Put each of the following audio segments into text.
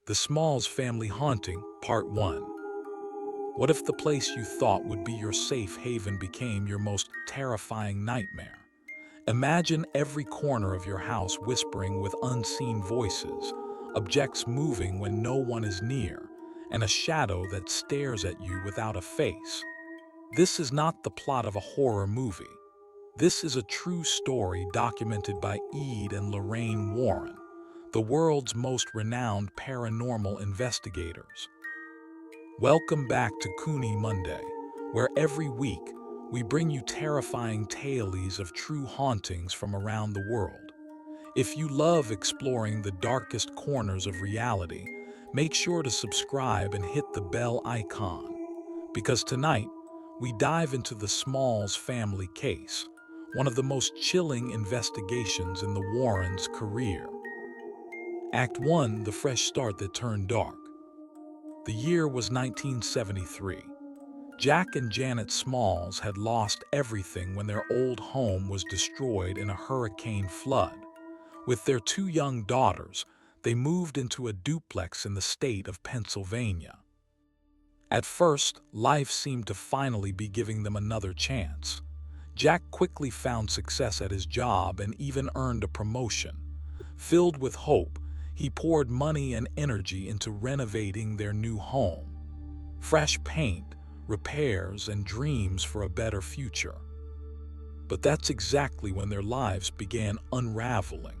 The Small's Family Haunting, Part 1. What if the place you thought would be your safe haven became your most terrifying nightmare? Imagine every corner of your house whispering with unseen voices, objects moving when no one is near, and a shadow that stares at you without a face. This is not the plot of a horror movie. This is a true story documented by Ede and Lorraine Warren, the world's most renowned paranormal investigators. Welcome back to Cooney Monday, where every week we bring you terrifying tales of true hauntings from around the world. If you love exploring the darkest corners of reality, make sure to subscribe and hit the bell icon, because tonight we dive into the Smalls family case, one of the most chilling investigations in the Warrens' career. Act 1, the fresh start that turned dark. The year was 1973. Jack and Janet Smalls had lost everything when their old home was destroyed in a hurricane flood. With their two young daughters, they moved into a duplex in the state of Pennsylvania. At first, life seemed to finally be giving them another chance. Jack quickly found success at his job and even earned a promotion. Filled with hope, he poured money and energy into renovating their new home. Fresh paint, repairs, and dreams for a better future. But that's exactly when their lives began unraveling.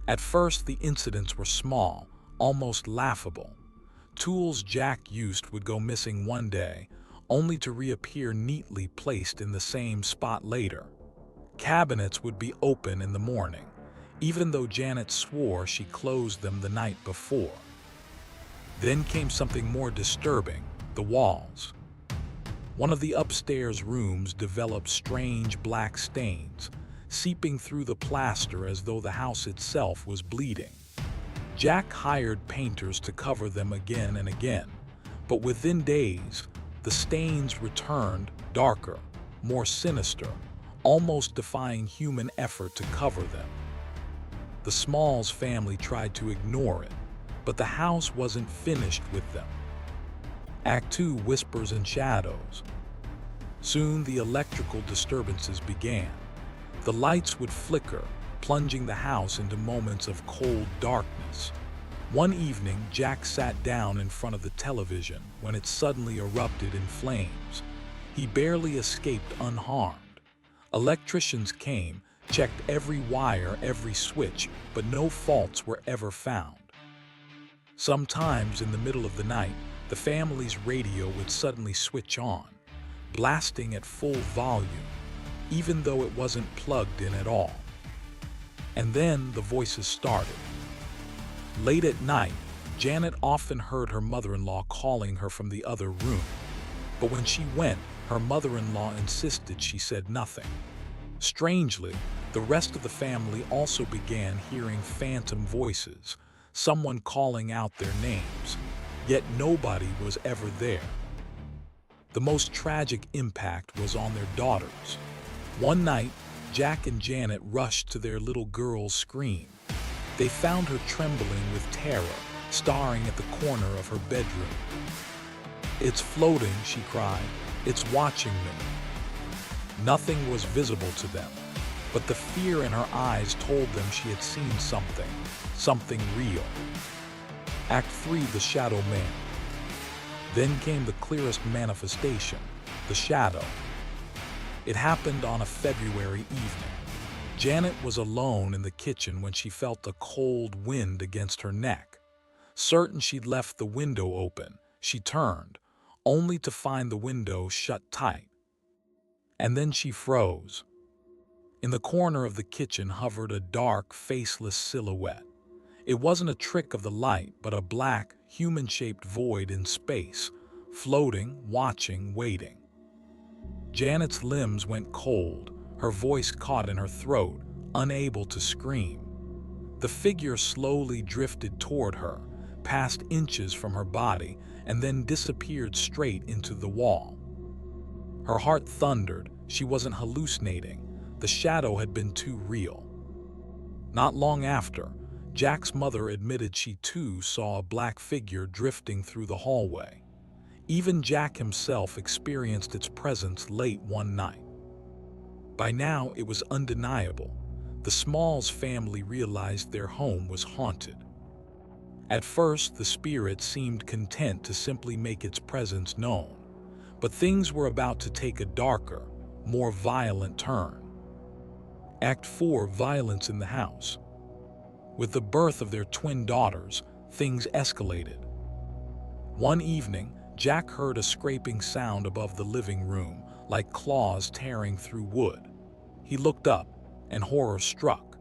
At first, the incidents were small, almost laughable. Tools Jack used would go missing one day, only to reappear neatly placed in the same spot later. Cabinets would be open in the morning, even though Janet swore she closed them the night before. Then came something more disturbing: the walls. One of the upstairs rooms developed strange black stains, seeping through the plaster as though the house itself was bleeding. Jack hired painters to cover them again and again, but within days, the stains returned, darker, more sinister, almost defying human effort to cover them. The Smalls family tried to ignore it, but the house wasn't finished with them. Act 2, whispers and shadows. Soon the electrical disturbances began. The lights would flicker, plunging the house into moments of cold darkness. One evening, Jack sat down in front of the television when it suddenly erupted in flames. He barely escaped unharmed. Electricians came, checked every wire, every switch, but no faults were ever found. Sometimes in the middle of the night, the family's radio would suddenly switch on, blasting at full volume, even though it wasn't plugged in at all. And then the voices started. Late at night, Janet often heard her mother-in-law calling her from the other room, but when she went, her mother-in-law insisted she said nothing. Strangely, the rest of the family also began hearing phantom voices, someone calling out their names, yet nobody was ever there. The most tragic impact was on their daughters. One night, Jack and Janet rushed to their little girl's scream. They found her trembling with terror, staring at the corner of her bedroom. "It's floating," she cried. "It's watching me." Nothing was visible to them, but the fear in her eyes told them she had seen something real. Act 3, the shadow man. Then came the clearest manifestation, the shadow. It happened on a February evening. Janet was alone in the kitchen when she felt a cold wind against her neck. Certain she'd left the window open, she turned, only to find the window shut tight. And then she froze. In the corner of the kitchen hovered a dark, faceless silhouette. It wasn't a trick of the light, but a black, human-shaped void in space, floating, watching, waiting. Janet's limbs went cold, her voice caught in her throat, unable to scream. The figure slowly drifted toward her, passed inches from her body, and then disappeared straight into the wall. Her heart thundered. She wasn't hallucinating. The shadow had been too real. Not long after, Jack's mother admitted she too saw a black figure drifting through the hallway. Even Jack himself experienced its presence late one night. By now, it was undeniable. The Smurls family realized their home was haunted. At first, the spirit seemed content to simply make its presence known, but things were about to take a darker, more violent turn. Act 4: Violence in the House. With the birth of their twin daughters, things escalated. One evening, Jack heard a scraping sound above the living room, like claws tearing through wood. He looked up, and horror struck.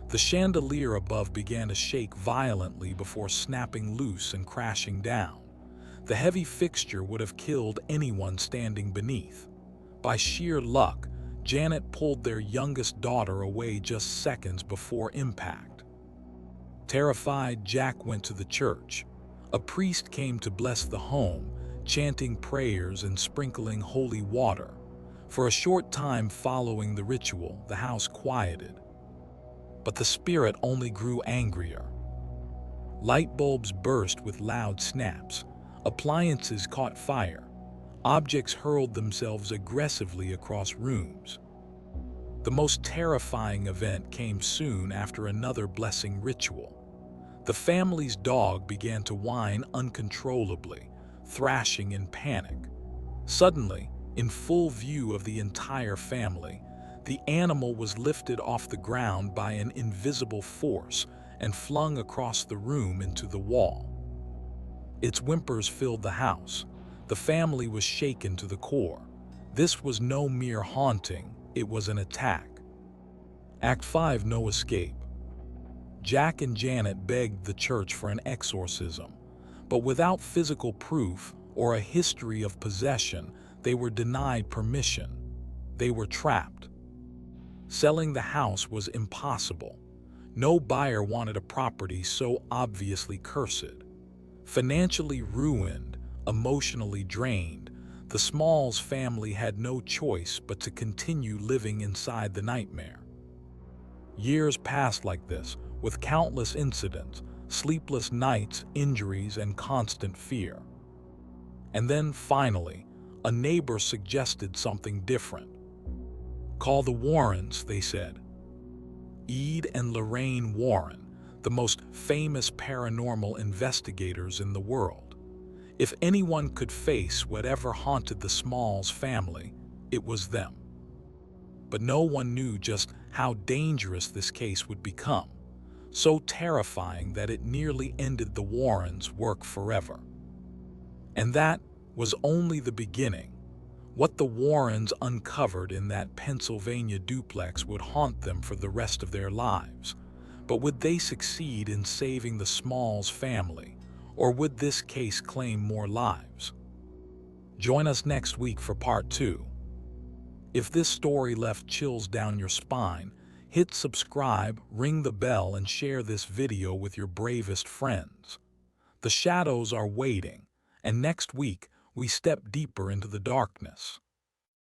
The chandelier above began to shake violently before snapping loose and crashing down. The heavy fixture would have killed anyone standing beneath. By sheer luck, Janet pulled their youngest daughter away just seconds before impact. Terrified, Jack went to the church. A priest came to bless the home, chanting prayers and sprinkling holy water. For a short time following the ritual, the house quieted. But the spirit only grew angrier. Light bulbs burst with loud snaps. Appliances caught fire. Objects hurled themselves aggressively across rooms. The most terrifying event came soon after another blessing ritual. The family's dog began to whine uncontrollably, thrashing in panic. Suddenly, in full view of the entire family, the animal was lifted off the ground by an invisible force and flung across the room into the wall. Its whimpers filled the house. The family was shaken to the core. This was no mere haunting, it was an attack. Act 5: No Escape. Jack and Janet begged the church for an exorcism, but without physical proof or a history of possession, they were denied permission. They were trapped. Selling the house was impossible. No buyer wanted a property so obviously cursed. Financially ruined, emotionally drained, the Smurls family had no choice but to continue living inside the nightmare. Years passed like this, with countless incidents, sleepless nights, injuries, and constant fear. And then, finally, a neighbor suggested something different. "Call the Warrens," they said. Ed and Lorraine Warren, the most famous paranormal investigators in the world. If anyone could face whatever haunted the Smurls family, it was them. But no one knew just how dangerous this case would become, so terrifying that it nearly ended the Warrens' work forever. And that was only the beginning. What the Warrens uncovered in that Pennsylvania duplex would haunt them for the rest of their lives. But would they succeed in saving the Smurls family, or would this case claim more lives? Join us next week for part 2. If this story left chills down your spine, hit subscribe, ring the bell, and share this video with your bravest friends. The shadows are waiting, and next week we step deeper into the darkness.